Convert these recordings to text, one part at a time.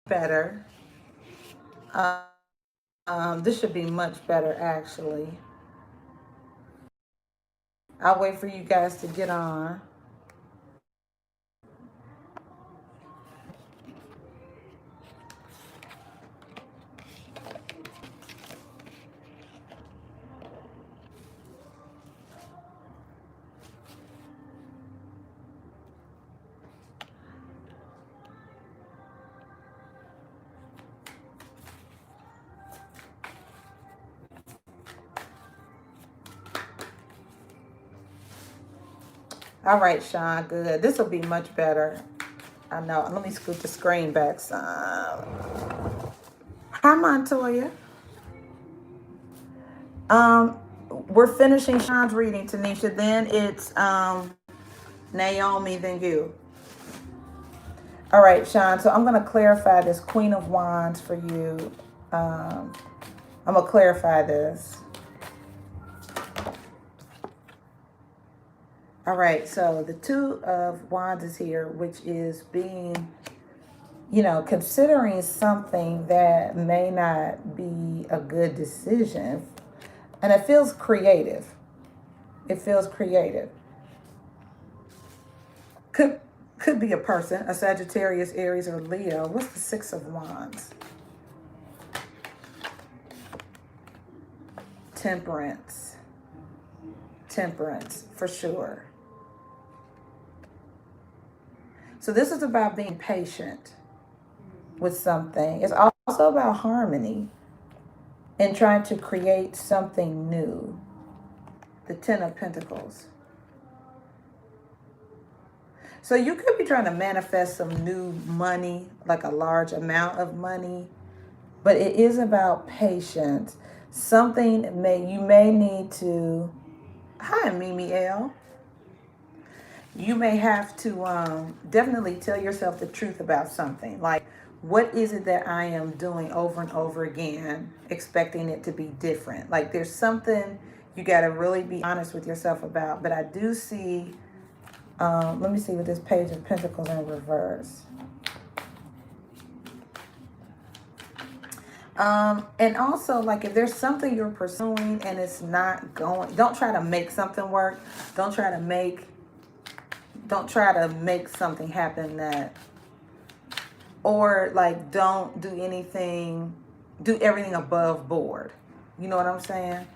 better. This should be much better, actually. I'll wait for you guys to get on. All right, Sean, good. This will be much better. I know. Let me scoot the screen back some. Hi, Montoya. We're finishing Sean's reading, Tanisha. Then it's Naomi, then you. All right, Sean. So I'm going to clarify this Queen of Wands for you. I'm going to clarify this. All right, so the Two of Wands is here, which is being, considering something that may not be a good decision. And it feels creative. It feels creative. Could be a person, a Sagittarius, Aries, or Leo. What's the Six of Wands? Temperance. Temperance, for sure. So this is about being patient with something. It's also about harmony and trying to create something new. The Ten of Pentacles. So you could be trying to manifest some new money, like a large amount of money, but it is about patience. Something you may need to, hi Mimi L. You may have to definitely tell yourself the truth about something. Like, what is it that I am doing over and over again, expecting it to be different? Like, there's something you got to really be honest with yourself about. But I do see, let me see with this Page of Pentacles in reverse. And also, like, if there's something you're pursuing and it's not going, don't try to make something work. Don't try to make something happen or like don't do everything above board. You know what I'm saying?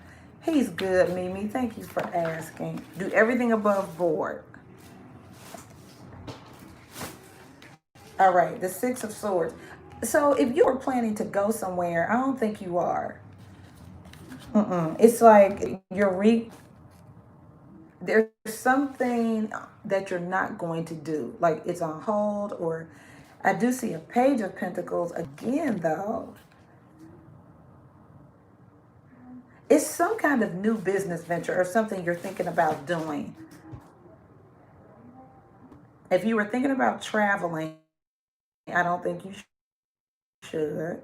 He's good, Mimi. Thank you for asking. Do everything above board. All right, the Six of Swords. So if you were planning to go somewhere, I don't think you are. It's like there's something that you're not going to do. Like it's on hold, or I do see a Page of Pentacles again, though. It's some kind of new business venture or something you're thinking about doing. If you were thinking about traveling, I don't think you should.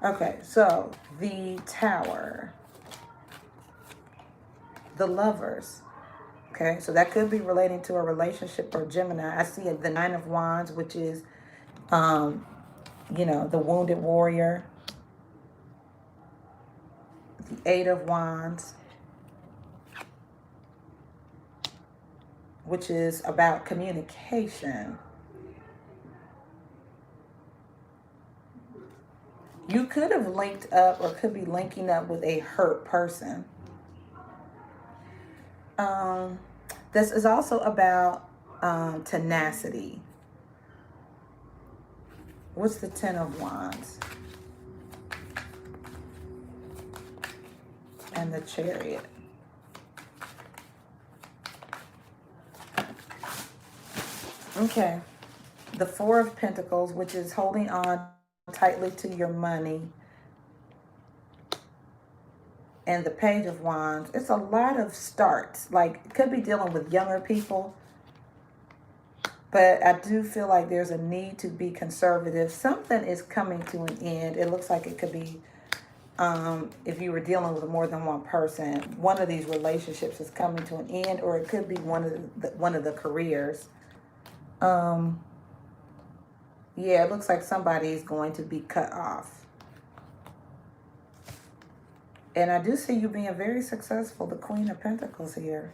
Okay, so the Tower. The Lovers. Okay, so that could be relating to a relationship or Gemini. I see the Nine of Wands, which is, the wounded warrior. The Eight of Wands, which is about communication. You could have linked up or could be linking up with a hurt person. This is also about tenacity. What's the Ten of Wands? And the Chariot. Okay. The Four of Pentacles, which is holding on tightly to your money. And the Page of Wands. It's a lot of starts. Like, it could be dealing with younger people. But I do feel like there's a need to be conservative. Something is coming to an end. It looks like it could be, if you were dealing with more than one person, one of these relationships is coming to an end, or it could be one of the careers. Yeah, it looks like somebody is going to be cut off. And I do see you being very successful, the Queen of Pentacles here.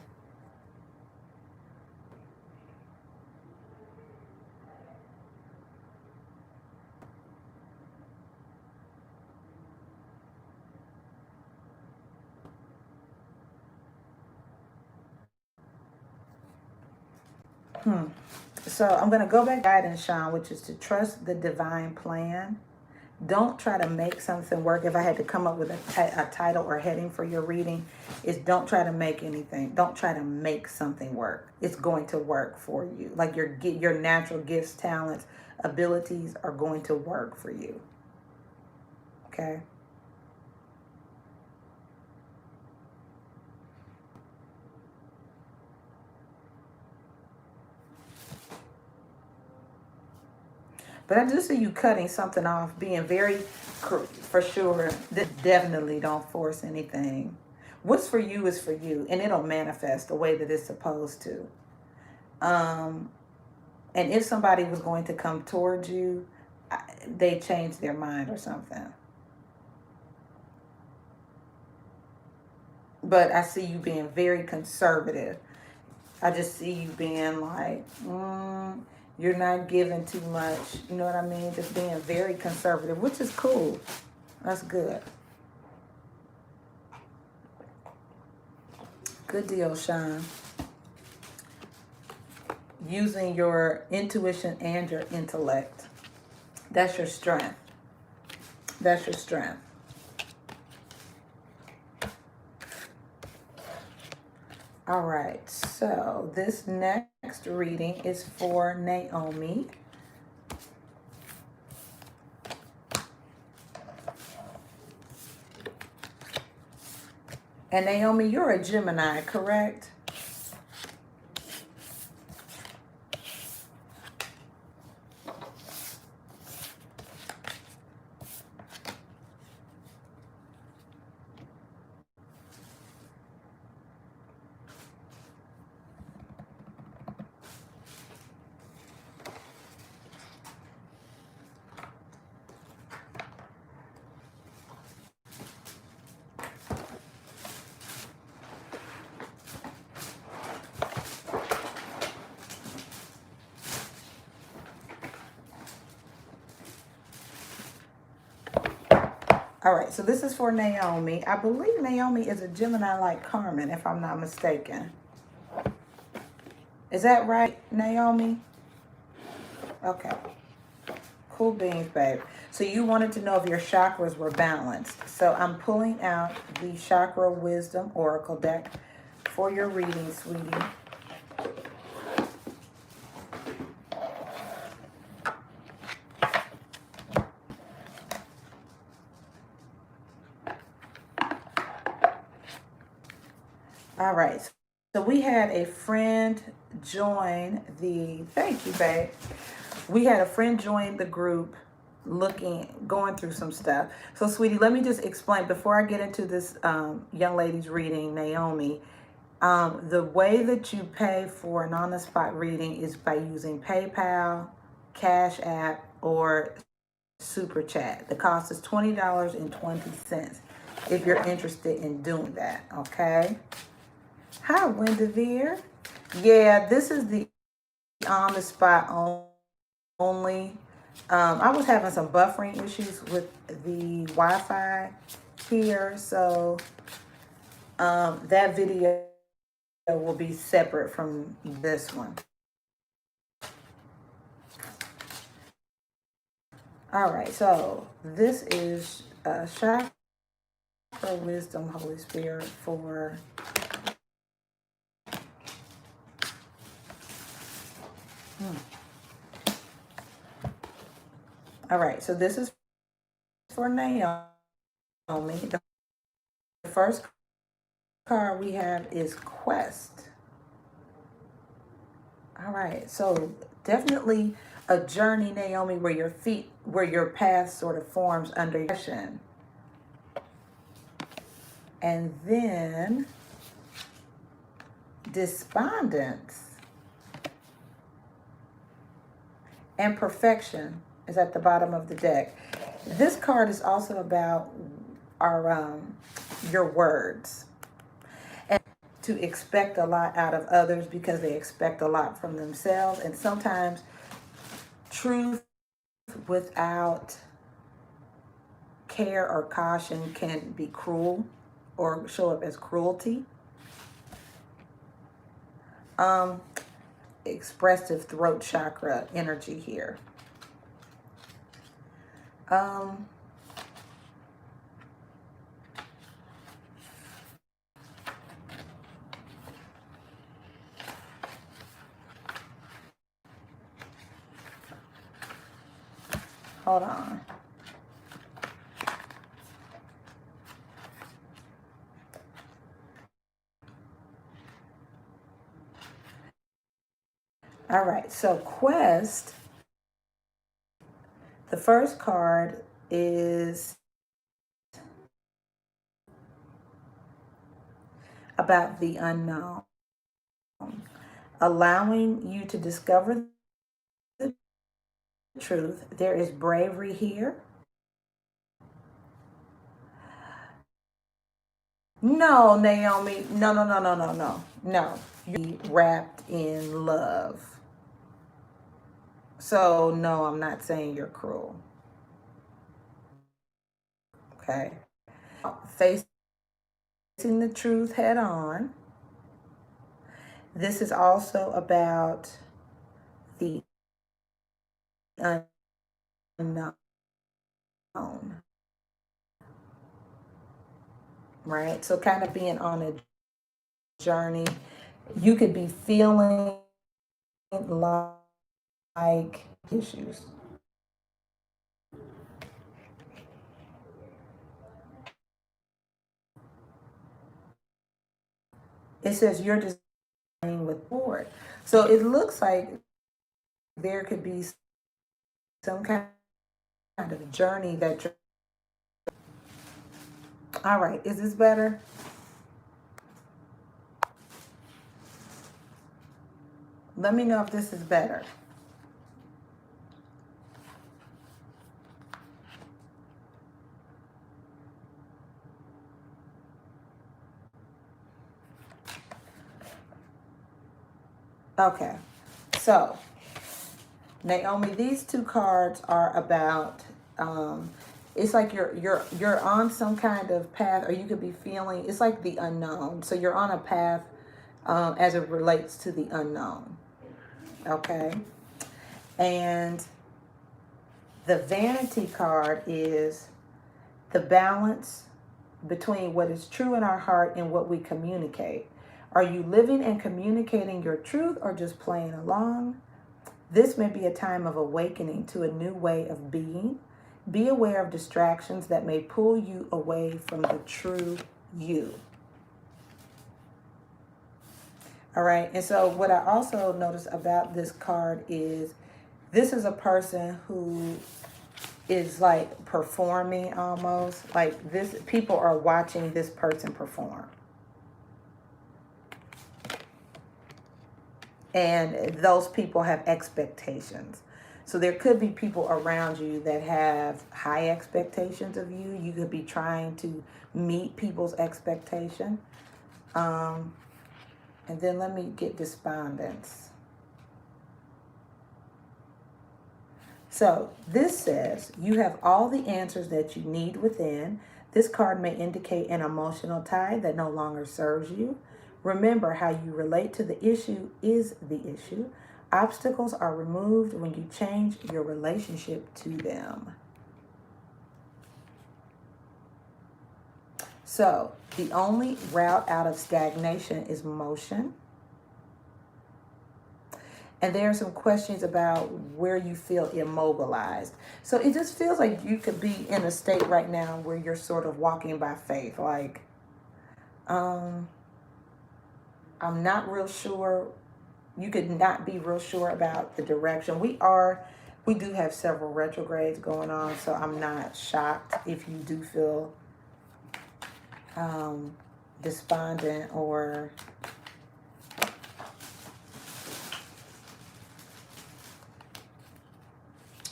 So I'm going to go back to guidance, Sean, which is to trust the divine plan. Don't try to make something work. If I had to come up with a title or heading for your reading, is don't try to make anything. Don't try to make something work. It's going to work for you. Like your natural gifts, talents, abilities are going to work for you. Okay? But I do see you cutting something off, being very, for sure, definitely don't force anything. What's for you is for you, and it'll manifest the way that it's supposed to. And if somebody was going to come towards you, they changed their mind or something. But I see you being very conservative. I just see you being like, you're not giving too much. You know what I mean? Just being very conservative, which is cool. That's good. Good deal, Sean. Using your intuition and your intellect. That's your strength. That's your strength. All right, so this next reading is for Naomi. And Naomi, you're a Gemini, correct? All right, so this is for Naomi. I believe Naomi is a Gemini like Carmen, if I'm not mistaken. Is that right, Naomi? Okay. Cool beans, babe. So you wanted to know if your chakras were balanced. So I'm pulling out the Chakra Wisdom Oracle deck for your reading, sweetie. All right. So we had a friend join the, thank you, babe. We had a friend join the group going through some stuff. So, sweetie, let me just explain before I get into this young lady's reading, Naomi. The way that you pay for an on-the-spot reading is by using PayPal, Cash App, or Super Chat. The cost is $20.20 if you're interested in doing that, okay? Hi, Wendevere. Yeah, this is the on-the-spot only. I was having some buffering issues with the Wi-Fi here, so that video will be separate from this one. All right, so this is Chakra Wisdom, Holy Spirit for All right, so this is for Naomi. The first card we have is Quest. All right, so definitely a journey, Naomi, where your path sort of forms under your vision. And then Despondence. And perfection is at the bottom of the deck. This card is also about our your words, and to expect a lot out of others because they expect a lot from themselves. And sometimes truth without care or caution can be cruel or show up as cruelty. Expressive throat chakra energy here. Hold on. All right, so Quest, the first card is about the unknown, allowing you to discover the truth. There is bravery here. No, Naomi, no. You wrapped in love. So, no, I'm not saying you're cruel. Okay. Facing the truth head on. This is also about the unknown, right? So kind of being on a journey. You could be feeling like issues. It says you're just with board. So it looks like there could be some kind of journey that you're... All right, is this better? Let me know if this is better. Okay, so Naomi, these two cards are about it's like you're on some kind of path, or you could be feeling, it's like the unknown. So you're on a path as it relates to the unknown. Okay. And the Vanity card is the balance between what is true in our heart and what we communicate. Are you living and communicating your truth or just playing along? This may be a time of awakening to a new way of being. Be aware of distractions that may pull you away from the true you. All right. And so what I also noticed about this card is this is a person who is like performing almost. Like this, people are watching this person perform. And those people have expectations. So there could be people around you that have high expectations of you. You could be trying to meet people's expectation. And then let me get Despondence. So this says you have all the answers that you need within. This card may indicate an emotional tie that no longer serves you. Remember, how you relate to the issue is the issue. Obstacles are removed when you change your relationship to them. So the only route out of stagnation is motion. And there are some questions about where you feel immobilized. So it just feels like you could be in a state right now where you're sort of walking by faith. Like, I'm not real sure. You could not be real sure about the direction. We do have several retrogrades going on, so I'm not shocked if you do feel despondent or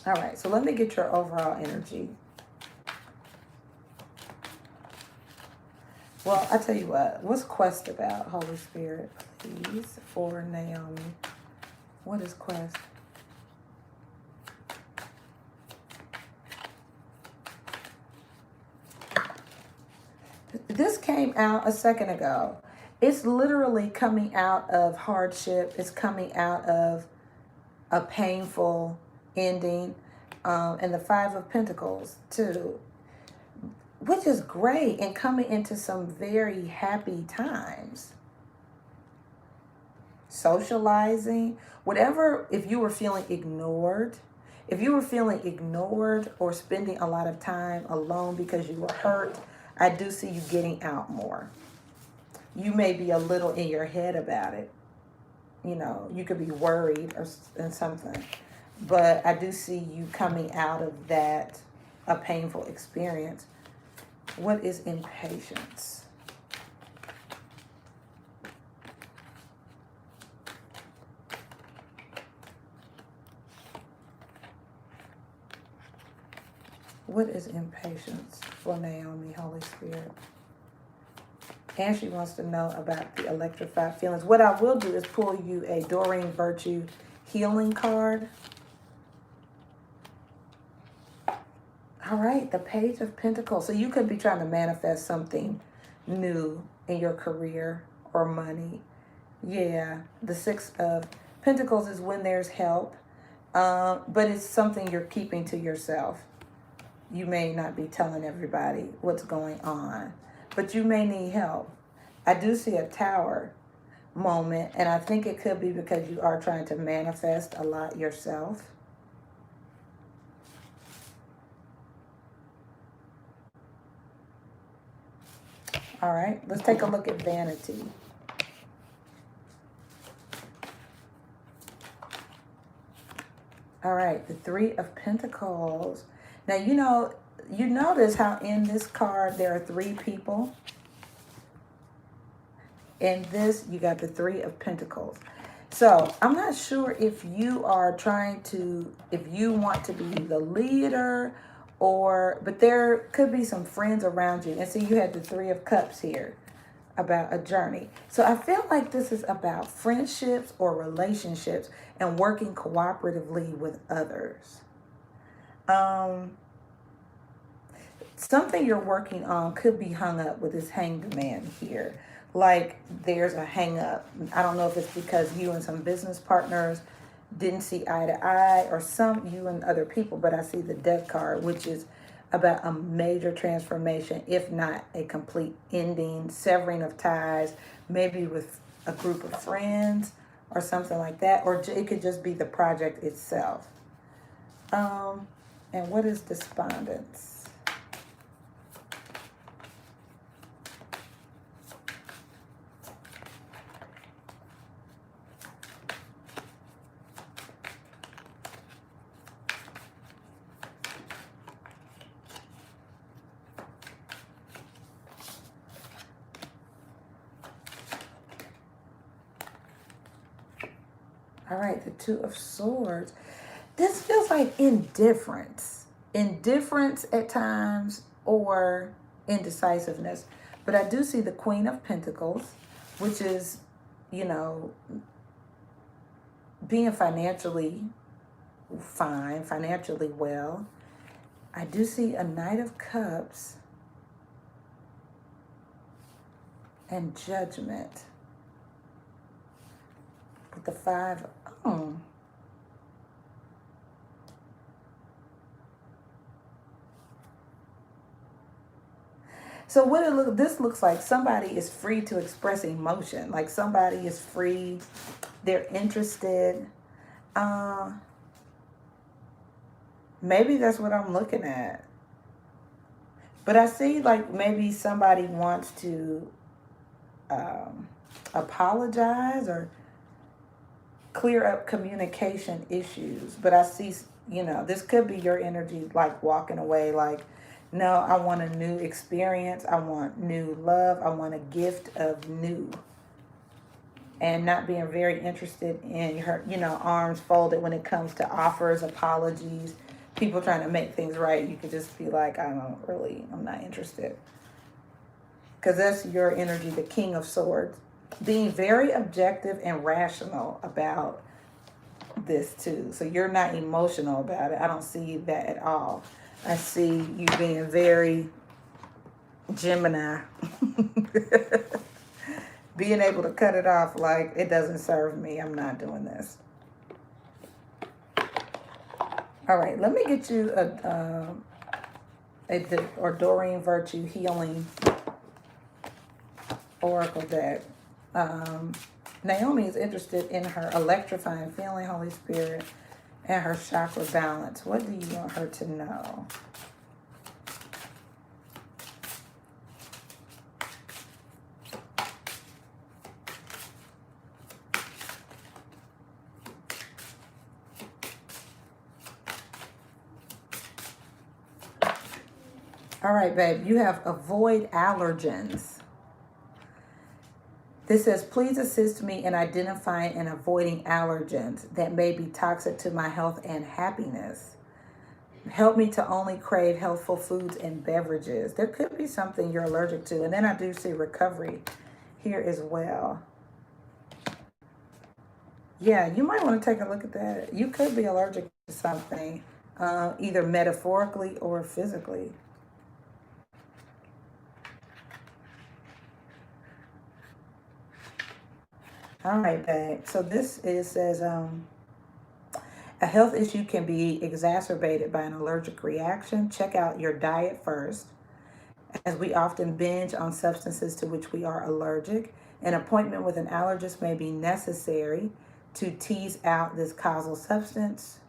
All right, so let me get your overall energy. Well, I tell you what. What's Quest about, Holy Spirit, please, for Naomi? What is Quest? This came out a second ago. It's literally coming out of hardship. It's coming out of a painful ending. And the Five of Pentacles, too. Which is great, and coming into some very happy times. Socializing, whatever, if you were feeling ignored, or spending a lot of time alone because you were hurt, I do see you getting out more. You may be a little in your head about it. You know, you could be worried or something. But I do see you coming out of that, a painful experience. What is impatience? What is impatience for Naomi, Holy Spirit? And she wants to know about the electrified feelings. What I will do is pull you a Doreen Virtue healing card. All right, the Page of Pentacles. So you could be trying to manifest something new in your career or money. Yeah, the Six of Pentacles is when there's help, but it's something you're keeping to yourself. You may not be telling everybody what's going on, but you may need help. I do see a Tower moment, and I think it could be because you are trying to manifest a lot yourself. All right, let's take a look at Vanity. All right, the Three of Pentacles. Now, you notice how in this card there are three people. In this, you got the Three of Pentacles. So I'm not sure if you are if you want to be the leader, but there could be some friends around you. And see, you had the Three of Cups here about a journey. So I feel like this is about friendships or relationships and working cooperatively with others. Something you're working on could be hung up with this Hanged Man here. Like there's a hang up. I don't know if it's because you and some business partners didn't see eye to eye, or you and other people, but I see the Death card, which is about a major transformation, if not a complete ending, severing of ties, maybe with a group of friends or something like that, or it could just be the project itself. And what is Despondence? All right, the Two of Swords. This feels like indifference. Indifference at times, or indecisiveness. But I do see the Queen of Pentacles, which is, being financially fine, financially well. I do see a Knight of Cups and Judgment. With the Five. Oh. So this looks like somebody is free to express emotion. Like somebody is free. They're interested. Maybe that's what I'm looking at. But I see like maybe somebody wants to apologize or clear up communication issues. But I see, this could be your energy, like walking away, like, no, I want a new experience. I want new love. I want a gift of new. And not being very interested in her, arms folded when it comes to offers, apologies, people trying to make things right, you could just be like, I'm not interested. Because that's your energy, the King of Swords. Being very objective and rational about this too. So you're not emotional about it. I don't see that at all. I see you being very Gemini. Being able to cut it off like, it doesn't serve me. I'm not doing this. All right, let me get you a Doreen Virtue Healing Oracle deck. Naomi is interested in her electrifying feeling, Holy Spirit, and her chakra balance. What do you want her to know? All right, babe, you have avoid allergens. This says, please assist me in identifying and avoiding allergens that may be toxic to my health and happiness. Help me to only crave healthful foods and beverages. There could be something you're allergic to. And then I do see recovery here as well. Yeah, you might want to take a look at that. You could be allergic to something, either metaphorically or physically. All right, babe. So this says, a health issue can be exacerbated by an allergic reaction. Check out your diet first, as we often binge on substances to which we are allergic. An appointment with an allergist may be necessary to tease out this causal substance.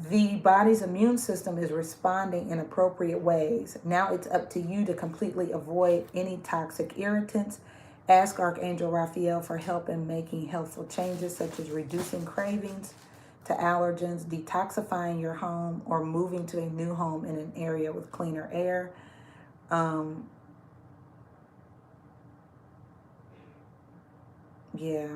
The body's immune system is responding in appropriate ways. Now it's up to you to completely avoid any toxic irritants. Ask Archangel Raphael for help in making healthful changes, such as reducing cravings to allergens, detoxifying your home, or moving to a new home in an area with cleaner air. Yeah.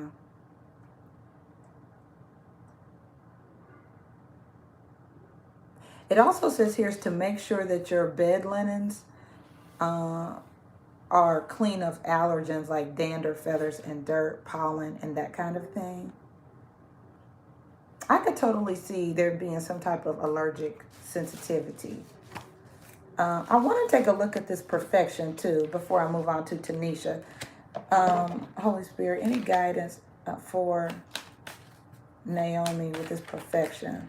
It also says here is to make sure that your bed linens are clean of allergens like dander, feathers, and dirt, pollen, and that kind of thing. I could totally see there being some type of allergic sensitivity. I want to take a look at this perfection too before I move on to Tanisha. Holy Spirit, any guidance for Naomi with this perfection?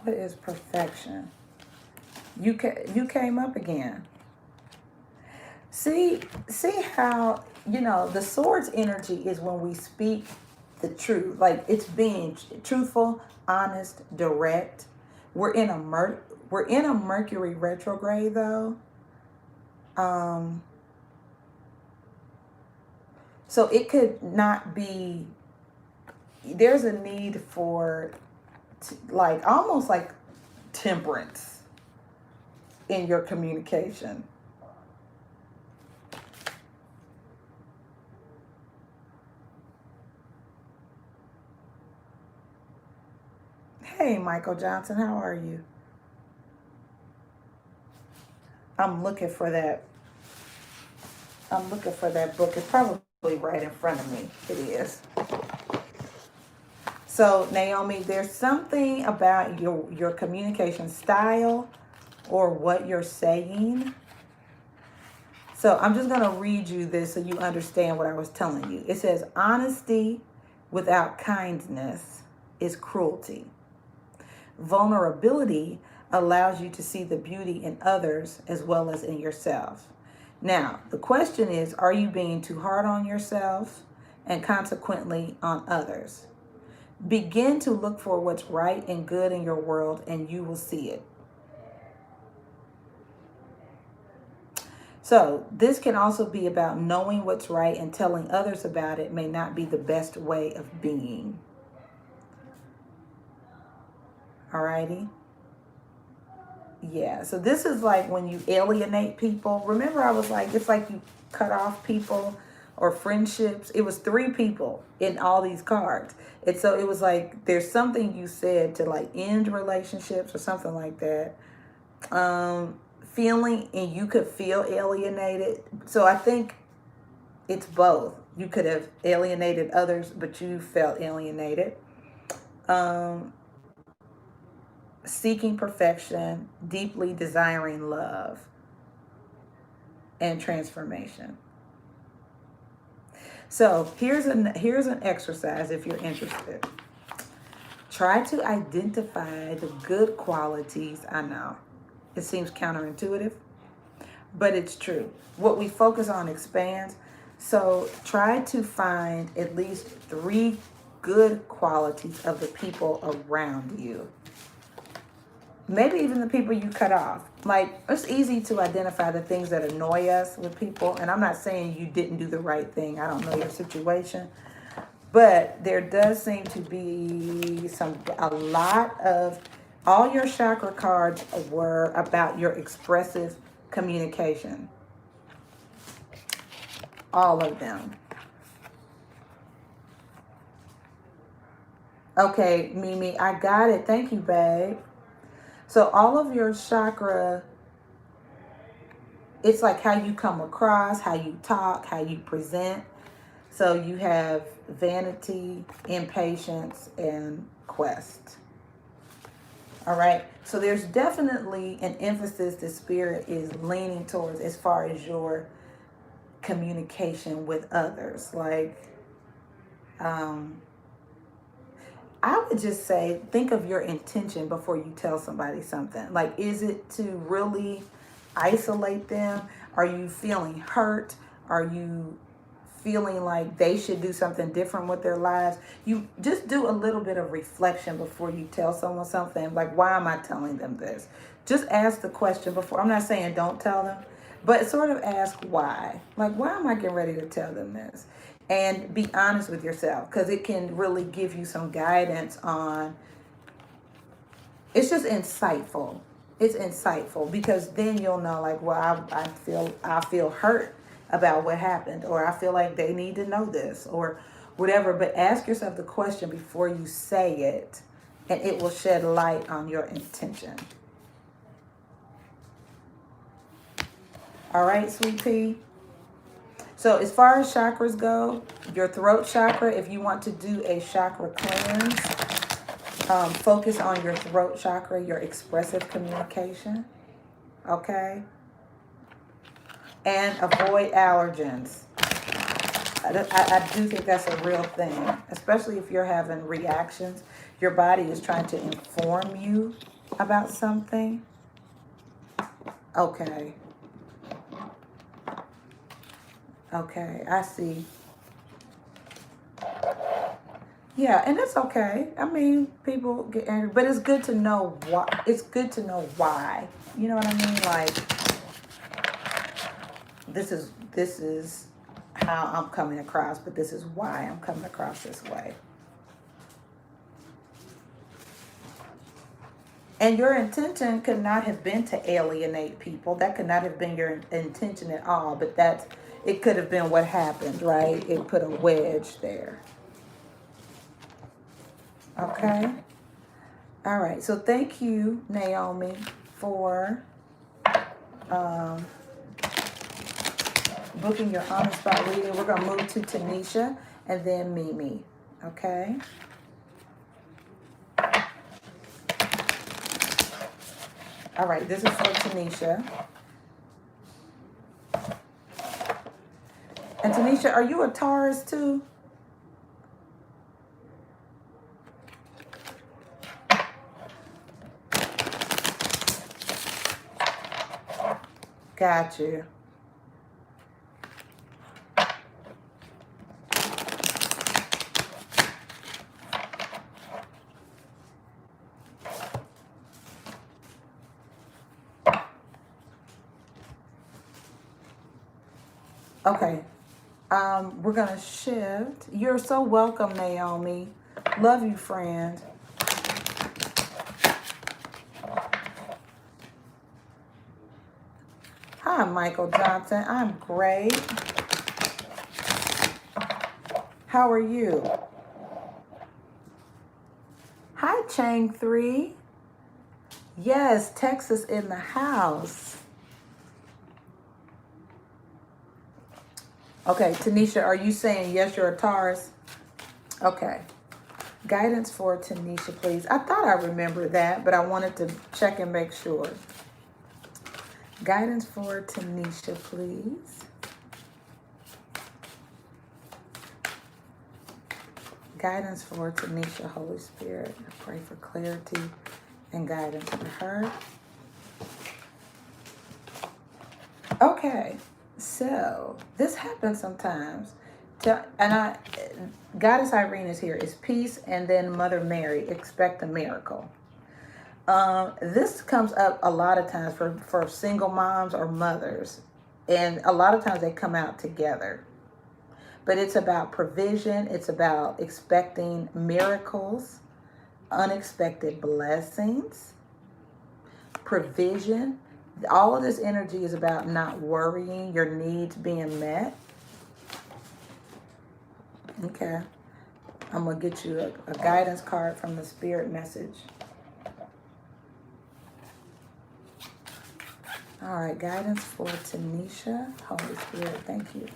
What is perfection? You came up again. See how, the sword's energy is when we speak the truth. Like, it's being truthful, honest, direct. We're in a Mercury retrograde though. So it could not be, there's a need for like almost like temperance in your communication. Hey, Michael Johnson, how are you? I'm looking for that book. It's probably right in front of me. It is. So, Naomi, there's something about your communication style or what you're saying. So I'm just going to read you this so you understand what I was telling you. It says, honesty without kindness is cruelty. Vulnerability allows you to see the beauty in others as well as in yourself. Now, the question is, are you being too hard on yourself and consequently on others? Begin to look for what's right and good in your world, and you will see it. So this can also be about knowing what's right, and telling others about it may not be the best way of being. Alrighty? Yeah, so this is like when you alienate people. Remember, I was like, it's like you cut off people or friendships. It was three people in all these cards. And so it was like there's something you said to like end relationships or something like that. Feeling, and you could feel alienated. So I think it's both. You could have alienated others, but you felt alienated. Seeking perfection, deeply desiring love and transformation. So here's an exercise if you're interested. Try to identify the good qualities. I know it seems counterintuitive, but it's true. What we focus on expands. So try to find at least 3 good qualities of the people around you. Maybe even the people you cut off. Like, it's easy to identify the things that annoy us with people. And I'm not saying you didn't do the right thing. I don't know your situation. But there does seem to be a lot of, all your chakra cards were about your expressive communication. All of them. Okay, Mimi, I got it. Thank you, babe. So all of your chakra, it's like how you come across, how you talk, how you present. So you have vanity, impatience, and quest. All right. So there's definitely an emphasis the spirit is leaning towards as far as your communication with others. Like, I would just say, think of your intention before you tell somebody something. Like, is it to really isolate them? Are you feeling hurt? Are you feeling like they should do something different with their lives? You just do a little bit of reflection before you tell someone something. Like, why am I telling them this? Just ask the question before. I'm not saying don't tell them, but sort of ask why. Like, why am I getting ready to tell them this? And be honest with yourself, because it can really give you some guidance on, it's just insightful. It's insightful because then you'll know, like, well, I feel hurt about what happened, or I feel like they need to know this, or whatever. But ask yourself the question before you say it, and it will shed light on your intention. All right, sweet pea. So as far as chakras go, your throat chakra, if you want to do a chakra cleanse, focus on your throat chakra, your expressive communication. Okay? And avoid allergens. I do think that's a real thing, especially if you're having reactions. Your body is trying to inform you about something. Okay. Okay, I see. Yeah, and it's okay. I mean, people get angry, but it's good to know why. It's good to know why. You know what I mean? Like, this is how I'm coming across, but this is why I'm coming across this way. And your intention could not have been to alienate people. That could not have been your intention at all, but it could have been what happened, right? It put a wedge there. Okay. All right. So thank you, Naomi, for booking your on-the-spot reading. We're going to move to Tanisha and then Mimi. Okay. All right. This is for Tanisha. And Tanisha, are you a Taurus too? Got you. Okay. We're going to shift. You're so welcome, Naomi. Love you, friend. Hi, Michael Johnson. I'm great. How are you? Hi, Chang 3. Yes, Texas in the house. Okay, Tanisha, are you saying yes, you're a Taurus? Okay. Guidance for Tanisha, please. I thought I remembered that, but I wanted to check and make sure. Guidance for Tanisha, please. Guidance for Tanisha, Holy Spirit. I pray for clarity and guidance for her. Okay, so this happens sometimes. Goddess Irene is here. It's peace, and then Mother Mary. Expect a miracle. This comes up a lot of times for single moms or mothers, and a lot of times they come out together. But it's about provision. It's about expecting miracles, unexpected blessings, provision. All of this energy is about not worrying, your needs being met. Okay. I'm going to get you a guidance card from the spirit message. All right, guidance for Tanisha. Holy Spirit, thank you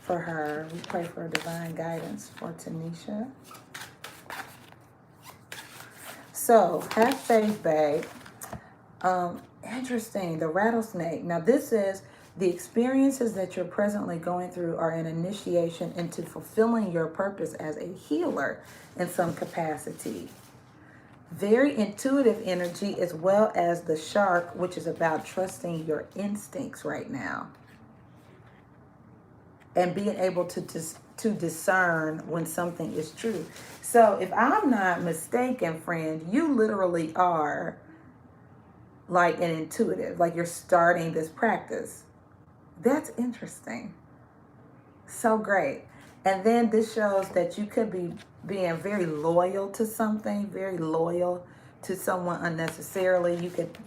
for her. We pray for divine guidance for Tanisha. So, have faith, babe. Interesting, the rattlesnake. Now, this is the experiences that you're presently going through are an initiation into fulfilling your purpose as a healer in some capacity. Very intuitive energy, as well as the shark, which is about trusting your instincts right now and being able to discern when something is true. So if I'm not mistaken, friend, you literally are like an intuitive, like you're starting this practice. That's interesting. So great. And then this shows that you could be being very loyal to something, very loyal to someone unnecessarily.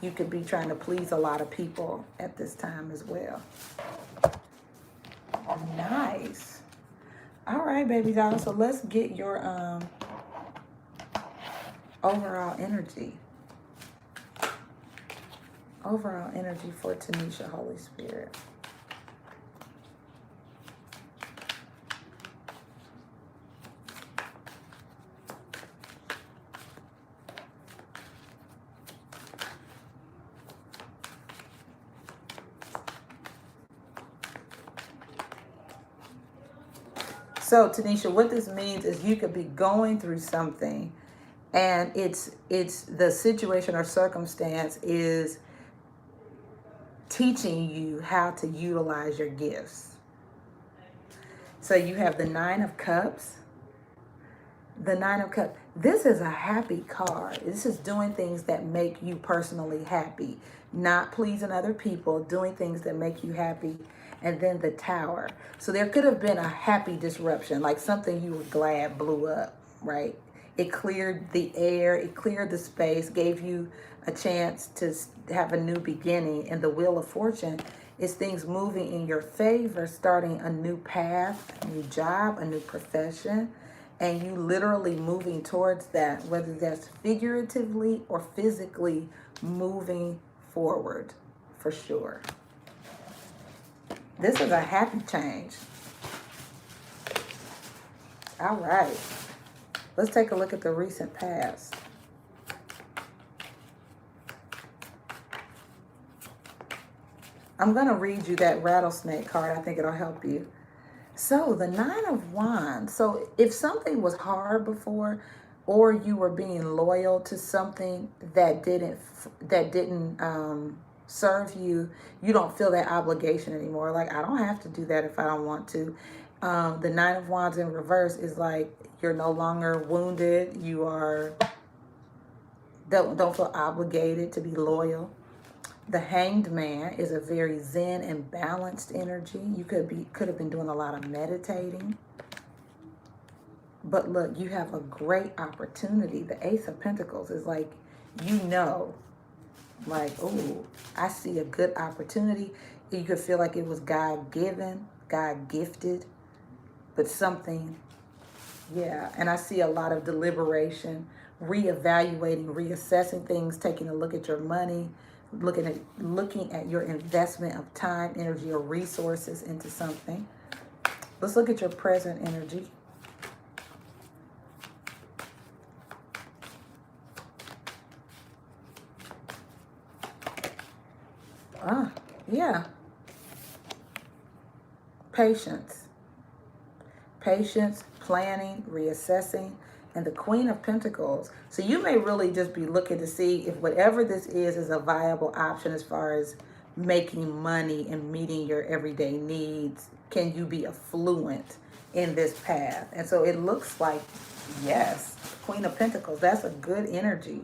You could be trying to please a lot of people at this time as well. Nice. All right, baby doll. So let's get your overall energy. Overall energy for Tanisha, Holy Spirit. So, Tanisha, what this means is you could be going through something, and it's the situation or circumstance is teaching you how to utilize your gifts. So you have the Nine of Cups. The Nine of Cups. This is a happy card. This is doing things that make you personally happy, not pleasing other people, doing things that make you happy. And then the Tower. So there could have been a happy disruption, like something you were glad blew up, right? It cleared the air, it cleared the space, gave you a chance to have a new beginning. And the Wheel of Fortune is things moving in your favor, starting a new path, a new job, a new profession, and you literally moving towards that, whether that's figuratively or physically moving forward, for sure. This is a happy change. All right. Let's take a look at the recent past. I'm going to read you that rattlesnake card. I think it'll help you. So the Nine of Wands. So if something was hard before, or you were being loyal to something that didn't serve you, you don't feel that obligation anymore. Like, I don't have to do that if I don't want to. The Nine of Wands in reverse is like you're no longer wounded. You are don't feel obligated to be loyal. The Hanged Man is a very zen and balanced energy. You could have been doing a lot of meditating. But look, you have a great opportunity. The Ace of Pentacles is like, like, oh, I see a good opportunity. You could feel like it was God-given, God-gifted, but something, yeah. And I see a lot of deliberation, reevaluating, reassessing things, taking a look at your money, looking at your investment of time, energy, or resources into something. Let's look at your present energy. Yeah. Patience. Patience, planning, reassessing, and the Queen of Pentacles. So you may really just be looking to see if whatever this is a viable option as far as making money and meeting your everyday needs. Can you be affluent in this path? And so it looks like, yes, Queen of Pentacles. That's a good energy.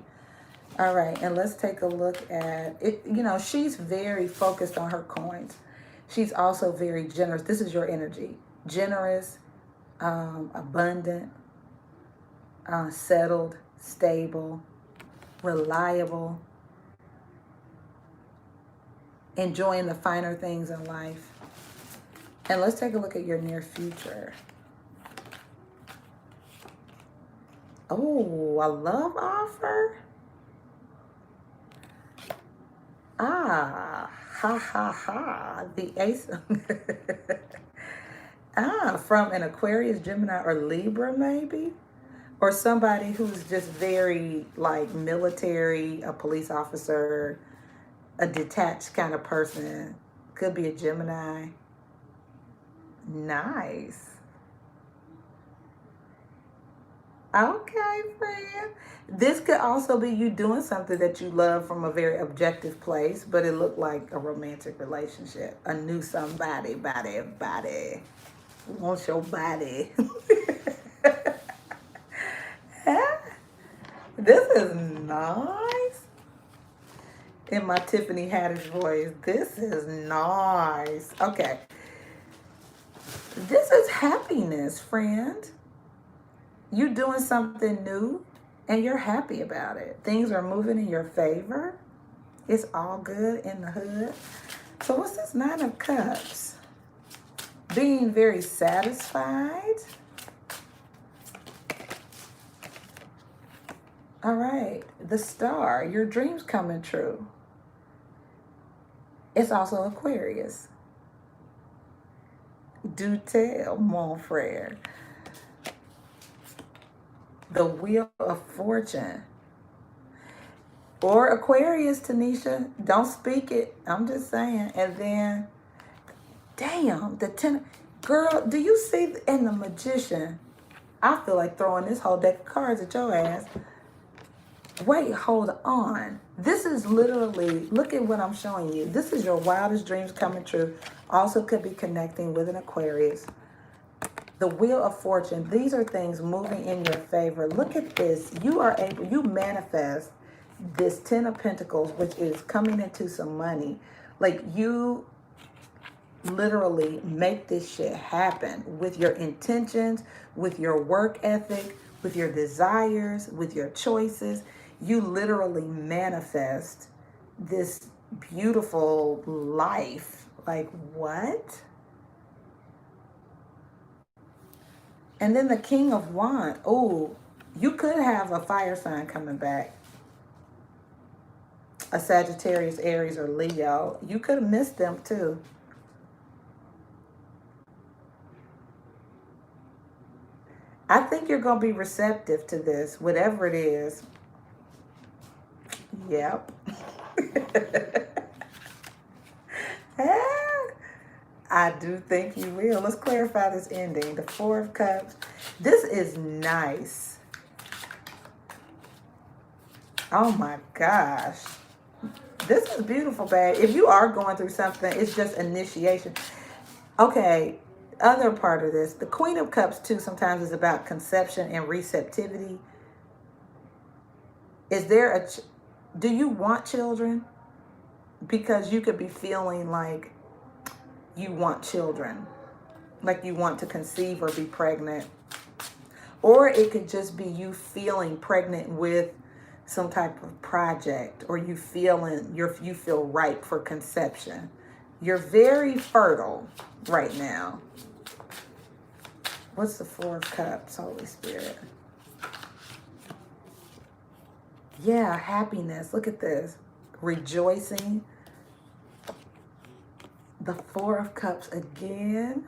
All right, and let's take a look at it. You know, she's very focused on her coins. She's also very generous. This is your energy. Generous, abundant, settled, stable, reliable, enjoying the finer things in life. And let's take a look at your near future. Oh, a love offer? Ah, ha, ha, ha. The ace. From an Aquarius, Gemini, or Libra, maybe? Or somebody who's just very, like, military, a police officer, a detached kind of person. Could be a Gemini. Nice. Okay, friend. This could also be you doing something that you love from a very objective place, but it looked like a romantic relationship. A new somebody, body. Wants your body. This is nice. In my Tiffany Haddish voice, this is nice. Okay. This is happiness, friend. You doing something new and you're happy about it. Things are moving in your favor. It's all good in the hood. So what's this Nine of Cups? Being very satisfied. All right. The Star. Your dreams coming true. It's also Aquarius. Do tell, mon frere. The Wheel of Fortune. Or Aquarius, Tanisha. Don't speak it. I'm just saying. And then, damn, the 10. Girl, do you see? And the Magician. I feel like throwing this whole deck of cards at your ass. Wait, hold on. This is literally, look at what I'm showing you. This is your wildest dreams coming true. Also could be connecting with an Aquarius. The Wheel of Fortune. These are things moving in your favor. Look at this. You manifest this 10 of Pentacles, which is coming into some money. Like, you literally make this shit happen with your intentions, with your work ethic, with your desires, with your choices. You literally manifest this beautiful life. Like, what? And then the King of Wands. Oh, you could have a fire sign coming back. A Sagittarius, Aries, or Leo. You could have missed them too. I think you're going to be receptive to this, whatever it is. Yep. I do think you will. Let's clarify this ending. The Four of Cups. This is nice. Oh my gosh. This is beautiful, babe. If you are going through something, it's just initiation. Okay. Other part of this, the Queen of Cups too sometimes is about conception and receptivity. Is there do you want children? Because you could be feeling like you want children, like you want to conceive or be pregnant. Or it could just be you feeling pregnant with some type of project, or you feel ripe for conception. You're very fertile right now. What's the Four of Cups, Holy Spirit? Yeah, happiness. Look at this. Rejoicing. The Four of Cups again.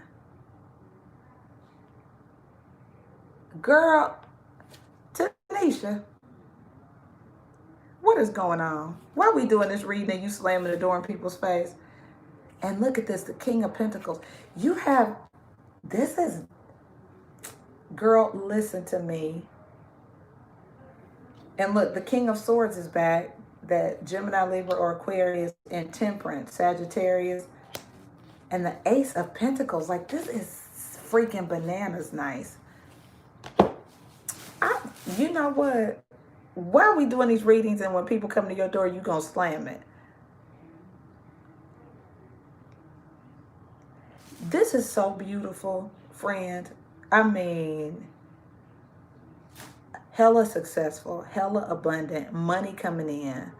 Girl, Tanisha, what is going on? Why are we doing this reading and you slamming the door in people's face? And look at this, the King of Pentacles. You have, this is, girl, listen to me. And look, the King of Swords is back. That Gemini, Libra, or Aquarius, and Temperance, Sagittarius. And the Ace of Pentacles. Like, this is freaking bananas nice. You know what? Why are we doing these readings and when people come to your door, you gonna slam it? This is so beautiful, friend. I mean, hella successful, hella abundant, money coming in,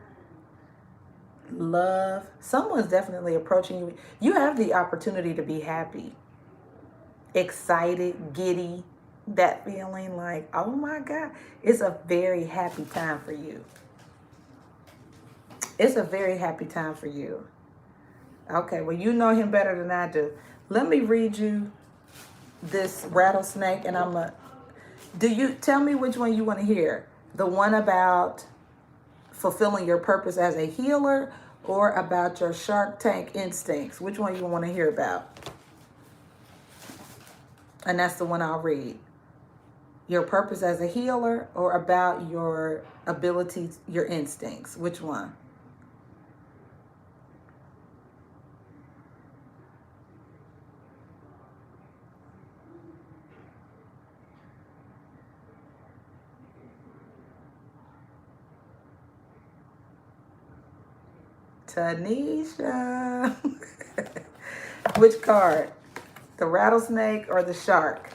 love. Someone's definitely approaching you. You have the opportunity to be happy, excited, giddy, that feeling like, oh my God, it's a very happy time for you. It's a very happy time for you. Okay, well, you know him better than I do. Let me read you this rattlesnake, and do you tell me which one you want to hear? The one about fulfilling your purpose as a healer, or about your Shark Tank instincts? Which one you want to hear about? And that's the one I'll read. Your purpose as a healer, or about your abilities, your instincts? Which one? Tanisha. Which card? The rattlesnake or the shark?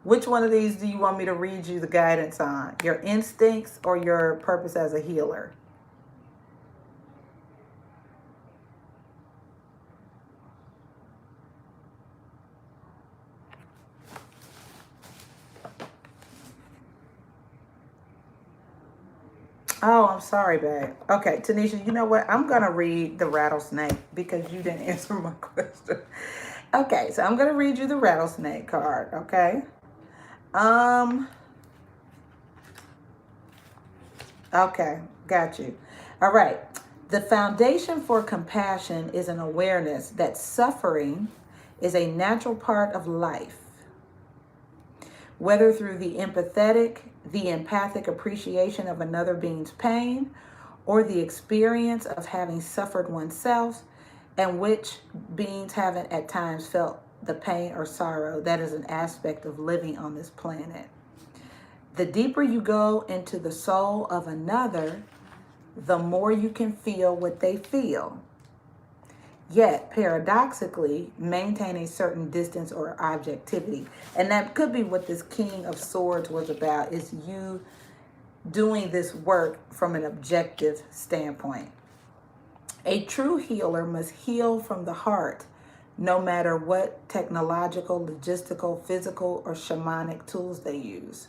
Which one of these do you want me to read you the guidance on? Your instincts or your purpose as a healer? Oh, I'm sorry, babe. Okay, Tanisha, you know what? I'm going to read the rattlesnake because you didn't answer my question. Okay, so I'm going to read you the rattlesnake card, okay? Okay, got you. All right. The foundation for compassion is an awareness that suffering is a natural part of life. Whether through the empathic appreciation of another being's pain, or the experience of having suffered oneself, and which beings haven't at times felt the pain or sorrow that is an aspect of living on this planet. The deeper you go into the soul of another, the more you can feel what they feel. Yet, paradoxically, maintain a certain distance or objectivity. And that could be what this King of Swords was about, is you doing this work from an objective standpoint. A true healer must heal from the heart, no matter what technological, logistical, physical, or shamanic tools they use.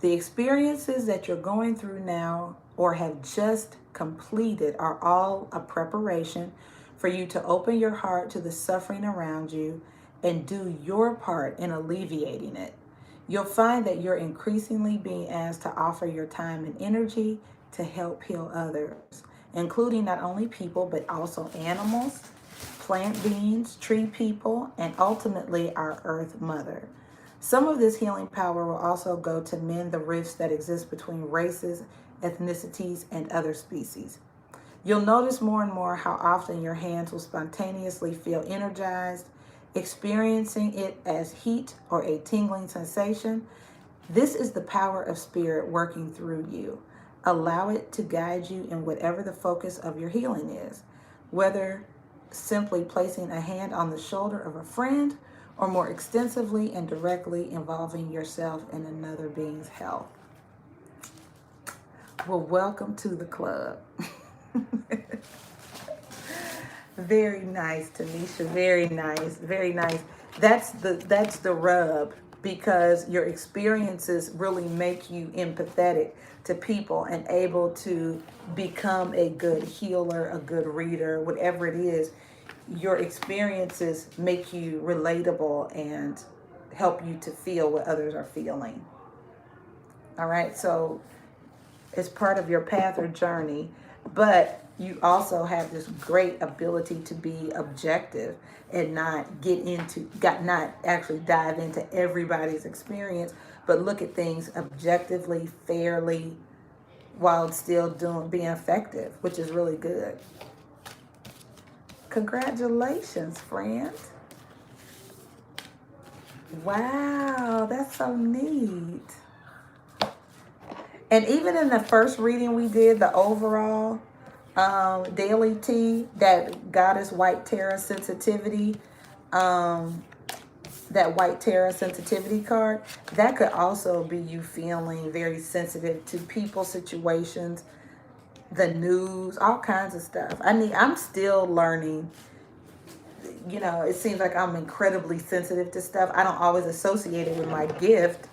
The experiences that you're going through now or have just completed are all a preparation for you to open your heart to the suffering around you and do your part in alleviating it. You'll find that you're increasingly being asked to offer your time and energy to help heal others, including not only people, but also animals, plant beings, tree people, and ultimately our Earth Mother. Some of this healing power will also go to mend the rifts that exist between races, ethnicities, and other species. You'll notice more and more how often your hands will spontaneously feel energized, experiencing it as heat or a tingling sensation. This is the power of spirit working through you. Allow it to guide you in whatever the focus of your healing is, whether simply placing a hand on the shoulder of a friend, or more extensively and directly involving yourself in another being's health. Well, welcome to the club. Very nice, Tanisha. Very nice. Very nice. That's the rub, because your experiences really make you empathetic to people and able to become a good healer, a good reader, whatever it is. Your experiences make you relatable and help you to feel what others are feeling. All right. So it's part of your path or journey, but you also have this great ability to be objective and not actually dive into everybody's experience, but look at things objectively, fairly, while still being effective, which is really good. Congratulations, friend. Wow, that's so neat. And even in the first reading we did, the overall daily tea, that goddess white Terra sensitivity, that white Terra sensitivity card, that could also be you feeling very sensitive to people, situations, the news, all kinds of stuff. I mean, I'm still learning. You know, it seems like I'm incredibly sensitive to stuff. I don't always associate it with my gift,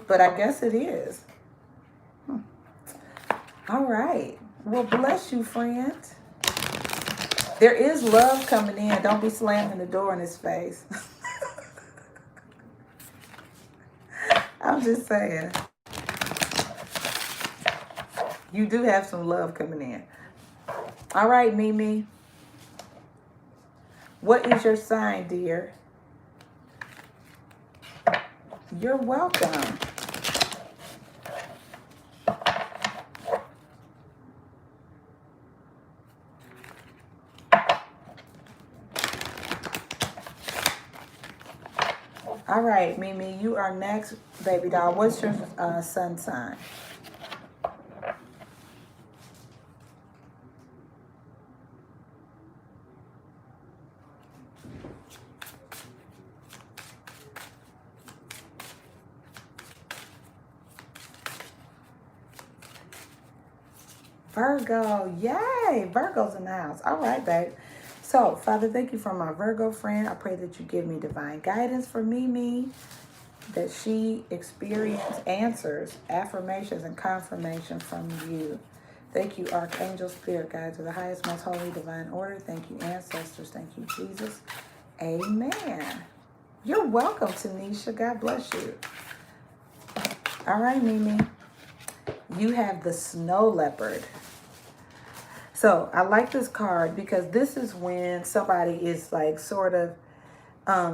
but I guess it is. All right. Well, bless you, friend. There is love coming in. Don't be slamming the door in his face. I'm just saying. You do have some love coming in. All right, Mimi. What is your sign, dear? You're welcome. All right, Mimi, you are next, baby doll. What's your sun sign? Virgo, yay! Virgo's in the house. All right, babe. So, Father, thank you for my Virgo friend. I pray that you give me divine guidance for Mimi, that she experience answers, affirmations, and confirmation from you. Thank you, Archangel, Spirit Guides of the highest, most holy, divine order. Thank you, ancestors. Thank you, Jesus. Amen. You're welcome, Tanisha. God bless you. All right, Mimi. You have the snow leopard. So I like this card because this is when somebody is like sort of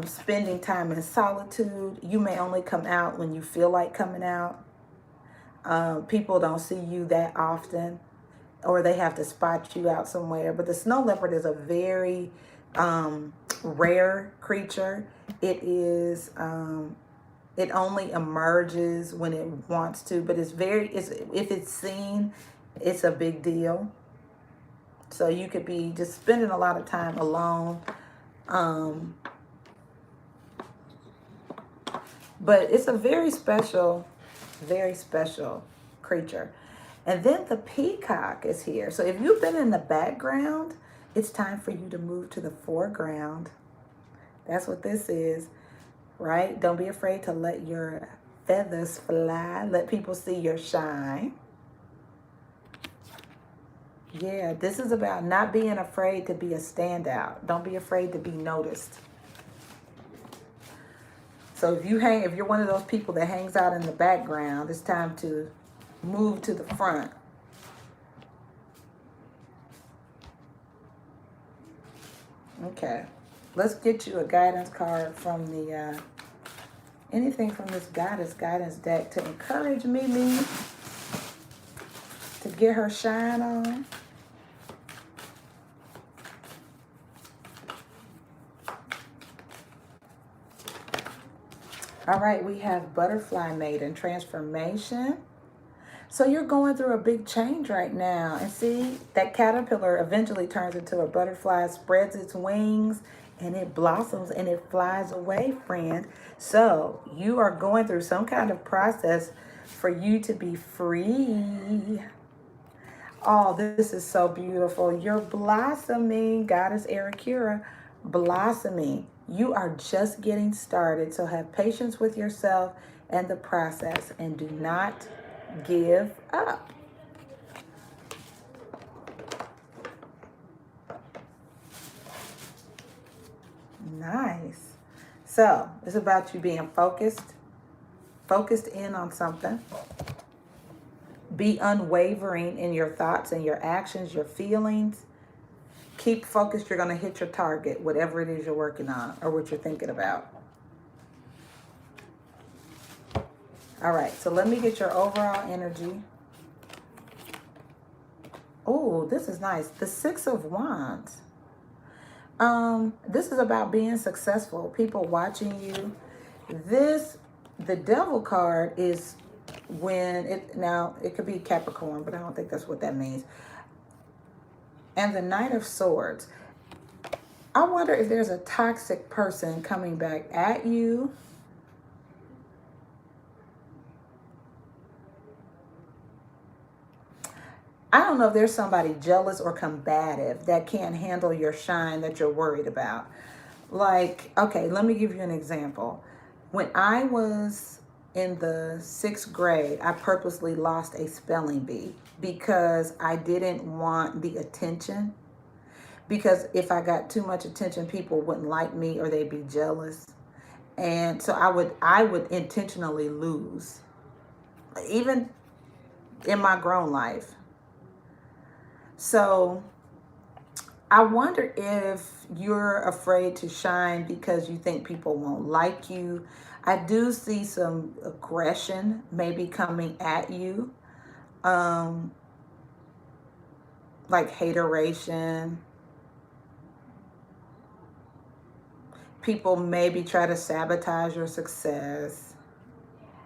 spending time in solitude. You may only come out when you feel like coming out. People don't see you that often, or they have to spot you out somewhere. But the snow leopard is a very rare creature. It is it only emerges when it wants to, but if it's seen, it's a big deal. So you could be just spending a lot of time alone. But it's a very special creature. And then the peacock is here. So if you've been in the background, it's time for you to move to the foreground. That's what this is, right? Don't be afraid to let your feathers fly. Let people see your shine. Yeah, this is about not being afraid to be a standout. Don't be afraid to be noticed. So if you're one of those people that hangs out in the background, it's time to move to the front. Okay, let's get you a guidance card from the anything from this goddess guidance deck to encourage Mimi to get her shine on. All right, we have Butterfly Maiden Transformation. So you're going through a big change right now. And see, that caterpillar eventually turns into a butterfly, spreads its wings, and it blossoms and it flies away, friend. So you are going through some kind of process for you to be free. Oh, this is so beautiful. You're blossoming, Goddess Ericura, blossoming. You are just getting started. So have patience with yourself and the process, and do not give up. Nice. So it's about you being focused in on something. Be unwavering in your thoughts and your actions, your feelings. Keep focused. You're going to hit your target, whatever it is you're working on or what you're thinking about. All right, so let me get your overall energy. Oh, this is nice. The Six of Wands. This is about being successful, people watching you. The Devil card is when it could be Capricorn, but I don't think that's what that means. And the Knight of Swords. I wonder if there's a toxic person coming back at you. I don't know if there's somebody jealous or combative that can't handle your shine that you're worried about. Like, okay, let me give you an example. When I was in the 6th grade, I purposely lost a spelling bee because I didn't want the attention. Because if I got too much attention, people wouldn't like me or they'd be jealous. And so I would intentionally lose. Even in my grown life. So I wonder if you're afraid to shine because you think people won't like you. I do see some aggression maybe coming at you. Like hateration. People maybe try to sabotage your success.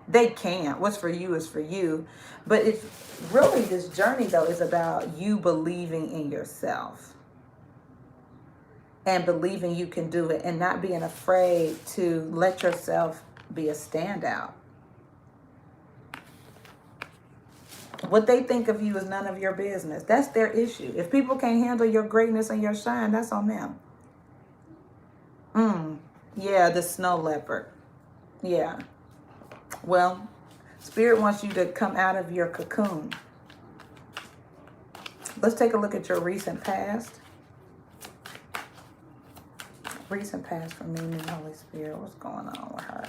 They can't. What's for you is for you. But it's really, this journey, though, is about you believing in yourself. And believing you can do it. And not being afraid to let yourself be a standout. What they think of you is none of your business. That's their issue. If people can't handle your greatness and your shine, that's on them. Yeah, the snow leopard. Yeah. Well, Spirit wants you to come out of your cocoon. Let's take a look at your recent past. Recent past for me, Holy Spirit. What's going on with her?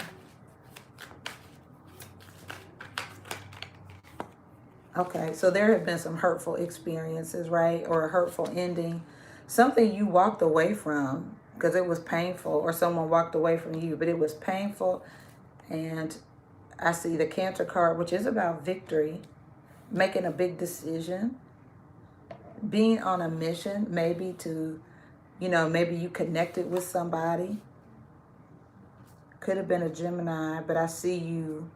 Okay, so there have been some hurtful experiences, right? Or a hurtful ending. Something you walked away from because it was painful, or someone walked away from you, but it was painful. And I see the Cancer card, which is about victory, making a big decision, being on a mission, maybe to, maybe you connected with somebody. Could have been a Gemini, but I see you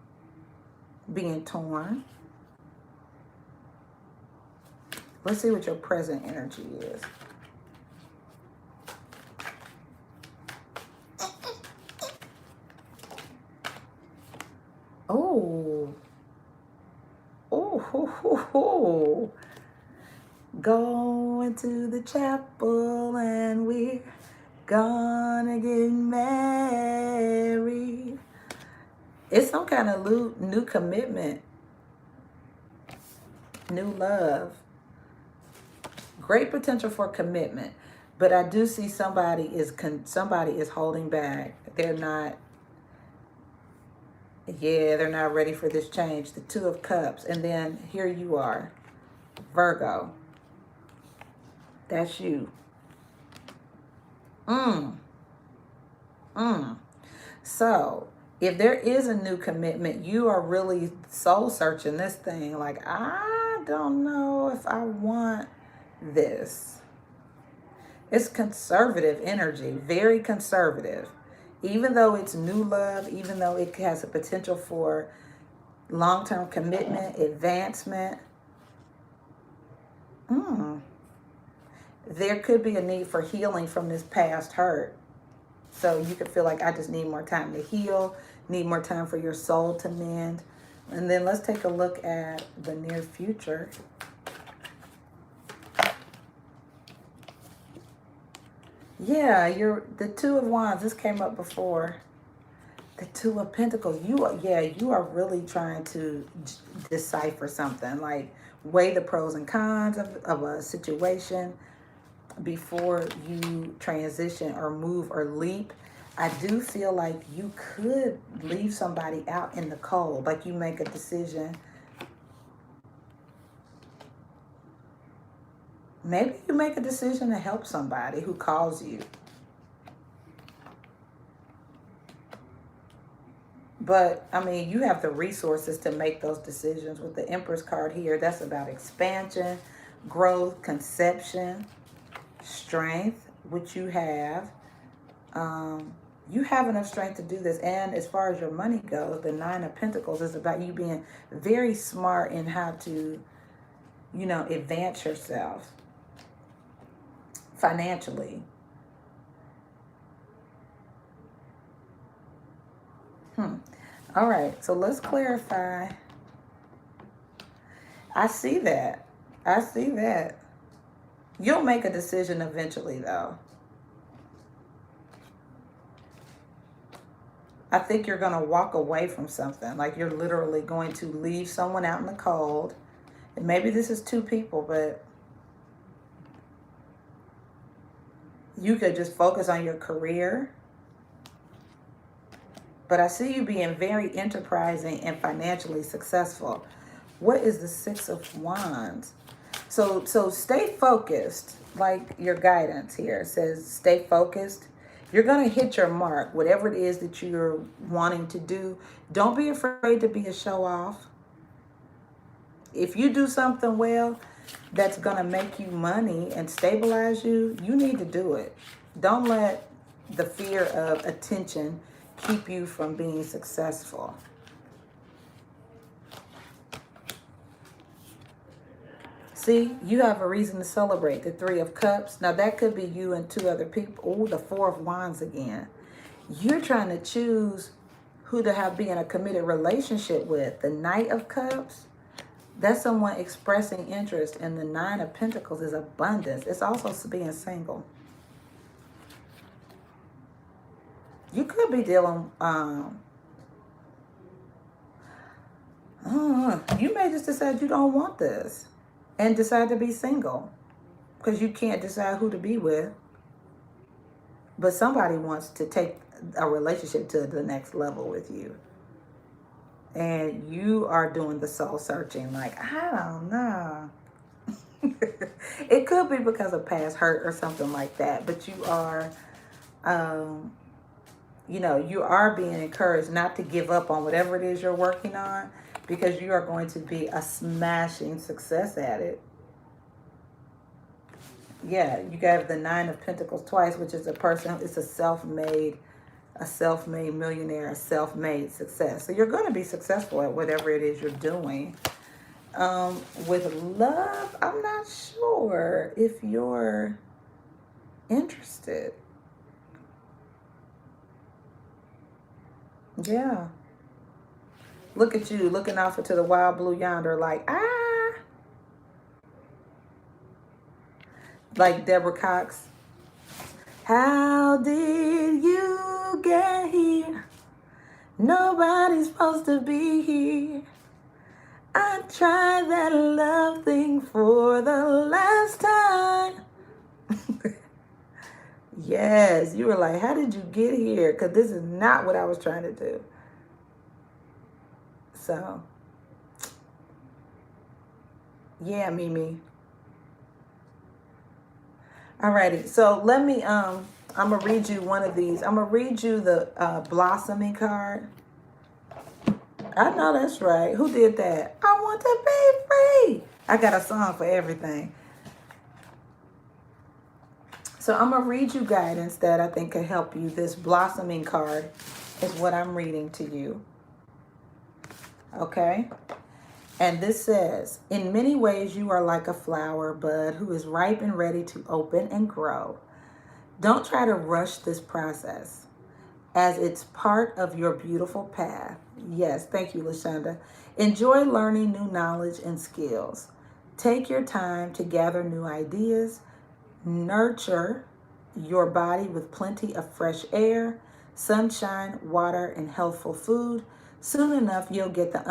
being torn. Let's see what your present energy is. Oh. Oh. Going to the chapel and we're gonna get married. It's some kind of new commitment. New love. Great potential for commitment. But I do see somebody is holding back. They're not ready for this change. The Two of Cups. And then here you are. Virgo. That's you. So, if there is a new commitment, you are really soul searching this thing. Like, I don't know if I want this. It's conservative energy. Very conservative. Even though it's new love, even though it has a potential for long-term commitment, advancement. There could be a need for healing from this past hurt. So you could feel like, I just need more time to heal, need more time for your soul to mend. And then let's take a look at the near future. Yeah, you're the Two of Wands. This came up before. The Two of Pentacles. You are really trying to decipher something, like weigh the pros and cons of a situation before you transition or move or leap. I do feel like you could leave somebody out in the cold, like you make a decision. Maybe you make a decision to help somebody who calls you. But, I mean, you have the resources to make those decisions. With the Empress card here, that's about expansion, growth, conception, strength, which you have. You have enough strength to do this. And as far as your money goes, the Nine of Pentacles is about you being very smart in how to, advance yourself financially. All right, so let's clarify. I see that. I see that. You'll make a decision eventually, though. I think you're going to walk away from something. Like you're literally going to leave someone out in the cold. And maybe this is two people, but you could just focus on your career. But I see you being very enterprising and financially successful. What is the Six of Wands? So stay focused. Like your guidance here says, stay focused. You're going to hit your mark, whatever it is that you're wanting to do. Don't be afraid to be a show off. If you do something well that's going to make you money and stabilize you, you need to do it. Don't let the fear of attention keep you from being successful. See, you have a reason to celebrate. The Three of Cups. Now, that could be you and two other people. Oh, the Four of Wands again. You're trying to choose who to be in a committed relationship with. The Knight of Cups. That's someone expressing interest. And the Nine of Pentacles is abundance. It's also being single. You could be dealing... you may just decide you don't want this. And decide to be single. Because you can't decide who to be with. But somebody wants to take a relationship to the next level with you. And you are doing the soul searching. Like, I don't know. It could be because of past hurt or something like that. But you are, you are being encouraged not to give up on whatever it is you're working on. Because you are going to be a smashing success at it. Yeah, you got the Nine of Pentacles twice, which is a person, it's a self-made millionaire, a self-made success. So you're going to be successful at whatever it is you're doing. With love, I'm not sure if you're interested. Yeah. Look at you looking off into the wild blue yonder like, like Deborah Cox. How did you get here? Nobody's supposed to be here. I tried that love thing for the last time. Yes, you were like, how did you get here? Because this is not what I was trying to do. So, yeah, Mimi. Alrighty, so let me, I'm going to read you one of these. I'm going to read you the blossoming card. I know that's right. Who did that? I want to be free. I got a song for everything. So I'm going to read you guidance that I think can help you. This blossoming card is what I'm reading to you. Okay? And this says, in many ways, you are like a flower bud who is ripe and ready to open and grow. Don't try to rush this process as it's part of your beautiful path. Yes, thank you, Lashonda. Enjoy learning new knowledge and skills. Take your time to gather new ideas, nurture your body with plenty of fresh air, sunshine, water, and healthful food. Soon enough, you'll get the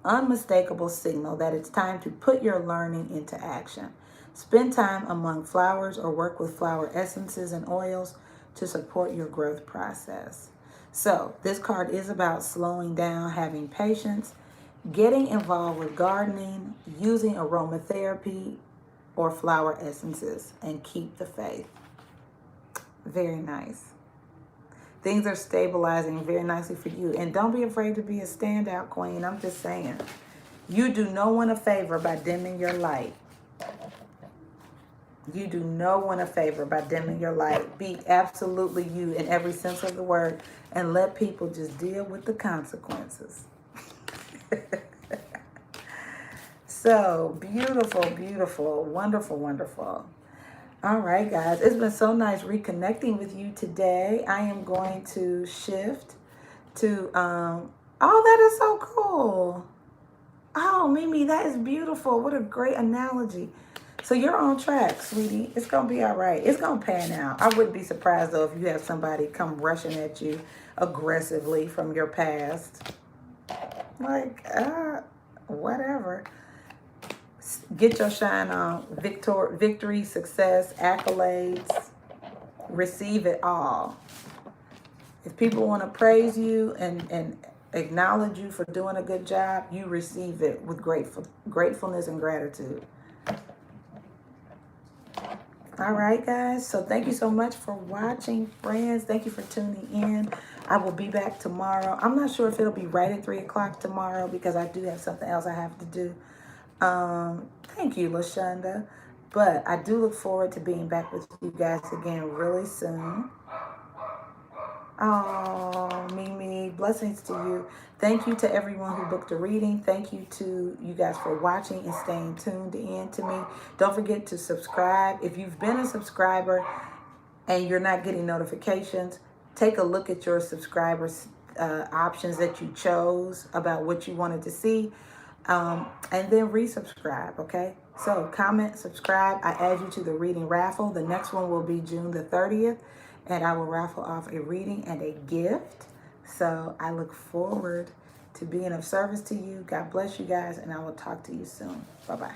unmistakable signal that it's time to put your learning into action. Spend time among flowers or work with flower essences and oils to support your growth process. So, this card is about slowing down, having patience, getting involved with gardening, using aromatherapy or flower essences, and keep the faith. Very nice. Things are stabilizing very nicely for you. And don't be afraid to be a standout queen. I'm just saying. You do no one a favor by dimming your light. You do no one a favor by dimming your light. Be absolutely you in every sense of the word and let people just deal with the consequences. So beautiful, beautiful, wonderful, wonderful. All right, guys. It's been so nice reconnecting with you today. I am going to shift to, oh, that is so cool. Oh, Mimi, that is beautiful. What a great analogy. So you're on track, sweetie. It's going to be all right. It's going to pan out. I wouldn't be surprised, though, if you have somebody come rushing at you aggressively from your past. Like, whatever. Get your shine on. Victory, success, accolades. Receive it all. If people want to praise you and acknowledge you for doing a good job, you receive it with gratefulness and gratitude. All right, guys. So thank you so much for watching, friends. Thank you for tuning in. I will be back tomorrow. I'm not sure if it'll be right at 3 o'clock tomorrow because I do have something else I have to do. Thank you, LaShonda. But I do look forward to being back with you guys again really soon. Oh, Mimi, blessings to you. Thank you to everyone who booked a reading. Thank you to you guys for watching and staying tuned in to me. Don't forget to subscribe. If you've been a subscriber and you're not getting notifications, take a look at your subscribers options that you chose about what you wanted to see, and then resubscribe, okay? So comment, subscribe. I add you to the reading raffle. The next one will be June the 30th. And I will raffle off a reading and a gift. So I look forward to being of service to you. God bless you guys, and I will talk to you soon. Bye-bye.